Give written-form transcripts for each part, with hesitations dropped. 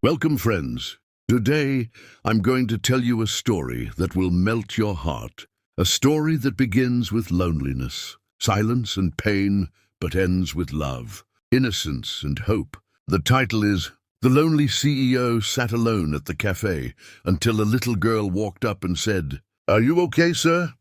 Welcome, friends. Today, I'm going to tell you a story that will melt your heart. A story that begins with loneliness, silence and pain, but ends with love, innocence and hope. The title is The Lonely CEO Sat Alone at the Café Until a Little Girl Walked Up and Said, "Are you okay, sir?"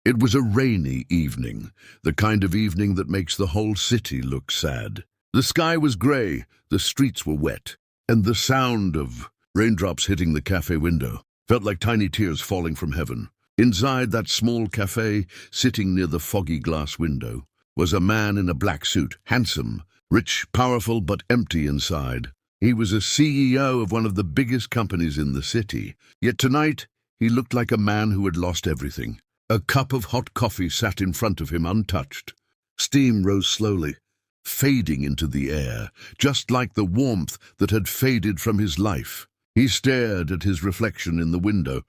It was a rainy evening, the kind of evening that makes the whole city look sad. The sky was grey, the streets were wet, and the sound of raindrops hitting the cafe window felt like tiny tears falling from heaven. Inside that small cafe, sitting near the foggy glass window, was a man in a black suit, handsome, rich, powerful, but empty inside. He was a CEO of one of the biggest companies in the city, yet tonight he looked like a man who had lost everything. A cup of hot coffee sat in front of him untouched. Steam rose slowly, fading into the air, just like the warmth that had faded from his life. He stared at his reflection in the window,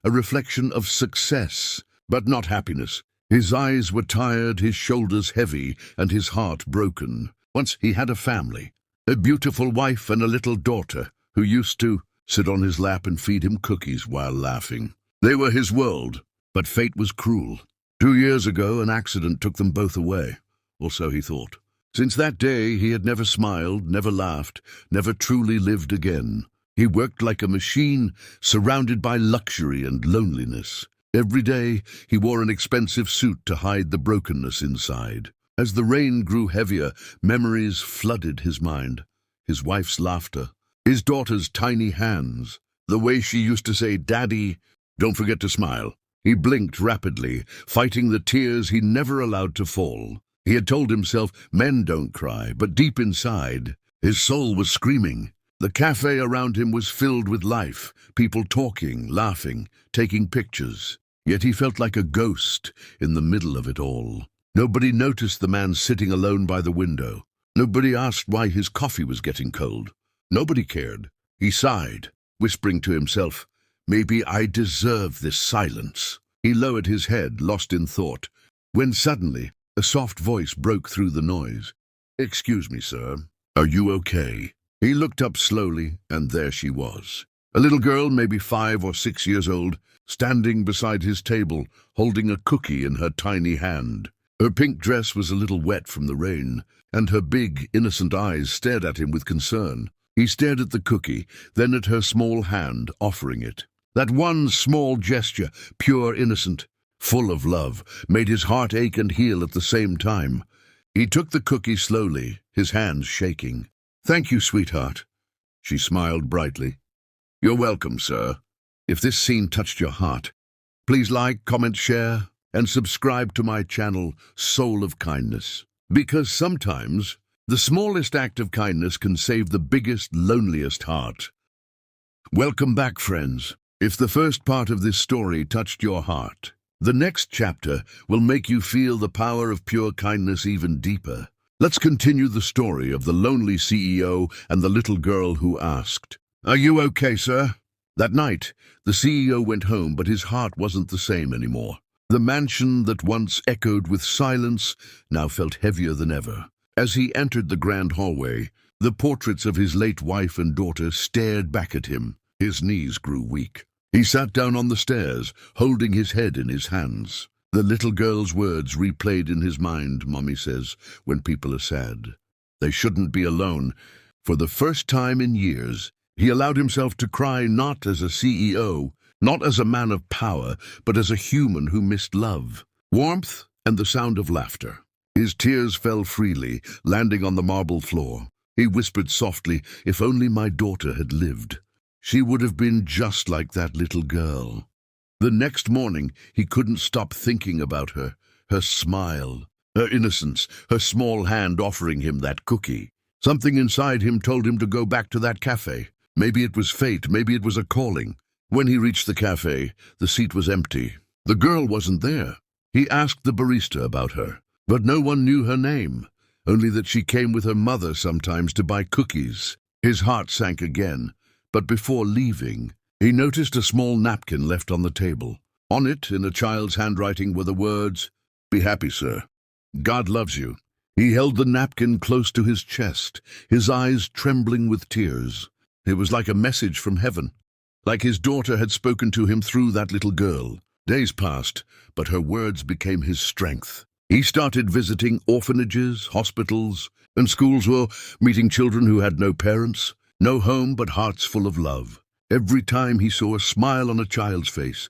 a reflection of success, but not happiness. His eyes were tired, his shoulders heavy, and his heart broken. Once he had a family, a beautiful wife and a little daughter, who used to sit on his lap and feed him cookies while laughing. They were his world, but fate was cruel. 2 years ago, an accident took them both away, or so he thought. Since that day, he had never smiled, never laughed, never truly lived again. He worked like a machine, surrounded by luxury and loneliness. Every day, he wore an expensive suit to hide the brokenness inside. As the rain grew heavier, memories flooded his mind. His wife's laughter, his daughter's tiny hands, the way she used to say, "Daddy, don't forget to smile." He blinked rapidly, fighting the tears he never allowed to fall. He had told himself, men don't cry, but deep inside, his soul was screaming. The cafe around him was filled with life, people talking, laughing, taking pictures. Yet he felt like a ghost in the middle of it all. Nobody noticed the man sitting alone by the window. Nobody asked why his coffee was getting cold. Nobody cared. He sighed, whispering to himself, "Maybe I deserve this silence." He lowered his head, lost in thought, when suddenly a soft voice broke through the noise. "Excuse me, sir. Are you okay?" He looked up slowly, and there she was. A little girl, maybe 5 or 6 years old, standing beside his table, holding a cookie in her tiny hand. Her pink dress was a little wet from the rain, and her big, innocent eyes stared at him with concern. He stared at the cookie, then at her small hand, offering it. That one small gesture, pure, innocent, full of love, made his heart ache and heal at the same time. He took the cookie slowly, his hands shaking. "Thank you, sweetheart." She smiled brightly. "You're welcome, sir." If this scene touched your heart, please like, comment, share, and subscribe to my channel, Soul of Kindness. Because sometimes, the smallest act of kindness can save the biggest, loneliest heart. Welcome back, friends. If the first part of this story touched your heart, the next chapter will make you feel the power of pure kindness even deeper. Let's continue the story of the lonely CEO and the little girl who asked, "Are you okay, sir?" That night, the CEO went home, but his heart wasn't the same anymore. The mansion that once echoed with silence now felt heavier than ever. As he entered the grand hallway, the portraits of his late wife and daughter stared back at him. His knees grew weak. He sat down on the stairs, holding his head in his hands. The little girl's words replayed in his mind, "Mommy says, when people are sad, they shouldn't be alone." For the first time in years, he allowed himself to cry, not as a CEO, not as a man of power, but as a human who missed love, warmth, and the sound of laughter. His tears fell freely, landing on the marble floor. He whispered softly, "If only my daughter had lived. She would have been just like that little girl." The next morning, he couldn't stop thinking about her, her smile, her innocence, her small hand offering him that cookie. Something inside him told him to go back to that cafe. Maybe it was fate, maybe it was a calling. When he reached the cafe, the seat was empty. The girl wasn't there. He asked the barista about her, but no one knew her name, only that she came with her mother sometimes to buy cookies. His heart sank again. But before leaving, he noticed a small napkin left on the table. On it, in a child's handwriting, were the words, "Be happy, sir. God loves you." He held the napkin close to his chest, his eyes trembling with tears. It was like a message from heaven, like his daughter had spoken to him through that little girl. Days passed, but her words became his strength. He started visiting orphanages, hospitals, and schools, or meeting children who had no parents, no home but hearts full of love. Every time he saw a smile on a child's face,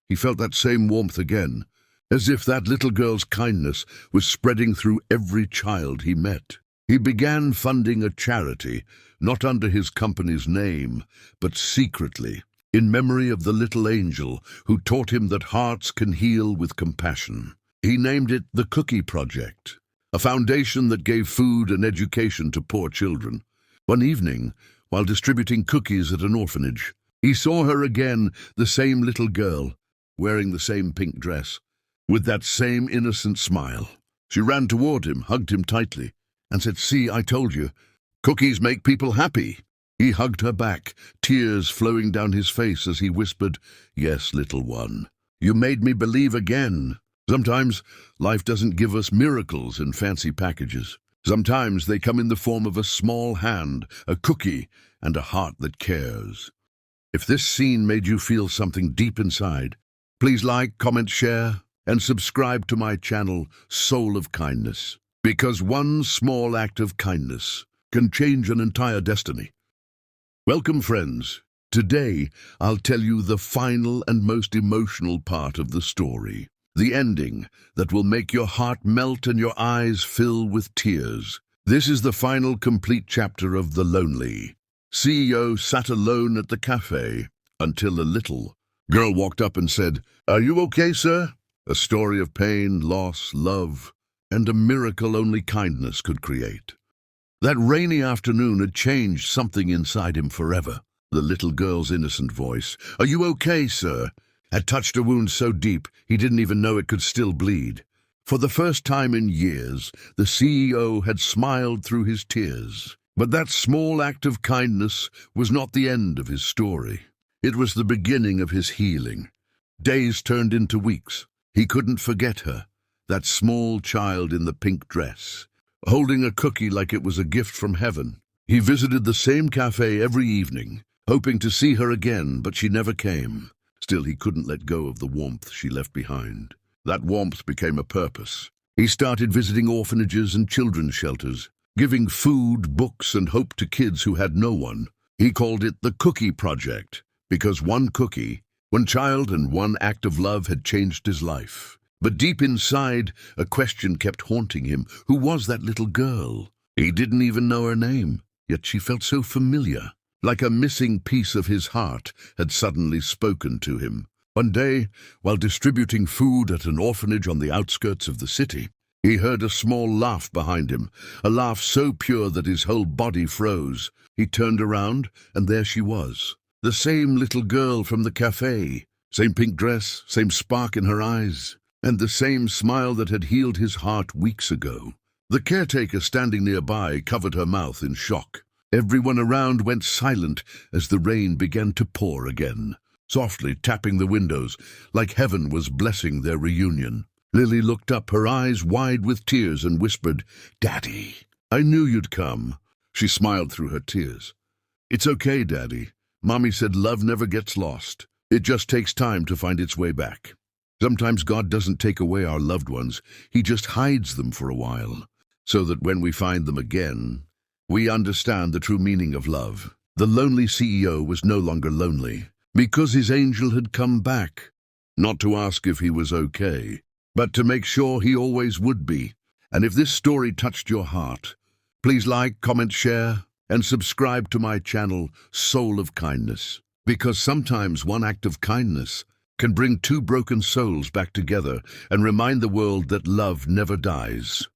he felt that same warmth again, as if that little girl's kindness was spreading through every child he met. He began funding a charity, not under his company's name, but secretly, in memory of the little angel who taught him that hearts can heal with compassion. He named it the Cookie Project, a foundation that gave food and education to poor children. One evening, while distributing cookies at an orphanage, he saw her again, the same little girl, wearing the same pink dress, with that same innocent smile. She ran toward him, hugged him tightly, and said, "See, I told you, cookies make people happy." He hugged her back, tears flowing down his face as he whispered, "Yes, little one, you made me believe again." Sometimes life doesn't give us miracles in fancy packages. Sometimes they come in the form of a small hand, a cookie, and a heart that cares. If this scene made you feel something deep inside, please like, comment, share, and subscribe to my channel, Soul of Kindness. Because one small act of kindness can change an entire destiny. Welcome, friends. Today, I'll tell you the final and most emotional part of the story. The ending that will make your heart melt and your eyes fill with tears. This is the final complete chapter of The Lonely. CEO sat alone at the cafe until a little girl walked up and said, "Are you okay, sir?" A story of pain, loss, love, and a miracle only kindness could create. That rainy afternoon had changed something inside him forever. The little girl's innocent voice, "Are you okay, sir?" had touched a wound so deep he didn't even know it could still bleed. For the first time in years, the CEO had smiled through his tears. But that small act of kindness was not the end of his story. It was the beginning of his healing. Days turned into weeks. He couldn't forget her, that small child in the pink dress, holding a cookie like it was a gift from heaven. He visited the same cafe every evening, hoping to see her again, but she never came. Still, he couldn't let go of the warmth she left behind. That warmth became a purpose. He started visiting orphanages and children's shelters, giving food, books, and hope to kids who had no one. He called it the Cookie Project, because one cookie, one child, and one act of love had changed his life. But deep inside, a question kept haunting him. Who was that little girl? He didn't even know her name, yet she felt so familiar. Like a missing piece of his heart had suddenly spoken to him. One day, while distributing food at an orphanage on the outskirts of the city, he heard a small laugh behind him, a laugh so pure that his whole body froze. He turned around, and there she was, the same little girl from the cafe, same pink dress, same spark in her eyes, and the same smile that had healed his heart weeks ago. The caretaker standing nearby covered her mouth in shock. Everyone around went silent as the rain began to pour again, softly tapping the windows like heaven was blessing their reunion. Lily looked up, her eyes wide with tears, and whispered, "Daddy, I knew you'd come." She smiled through her tears. "It's okay, Daddy. Mommy said love never gets lost. It just takes time to find its way back. Sometimes God doesn't take away our loved ones. He just hides them for a while, so that when we find them again, we understand the true meaning of love." The lonely CEO was no longer lonely, because his angel had come back, not to ask if he was okay, but to make sure he always would be. And if this story touched your heart, please like, comment, share, and subscribe to my channel, Soul of Kindness. Because sometimes one act of kindness can bring two broken souls back together and remind the world that love never dies.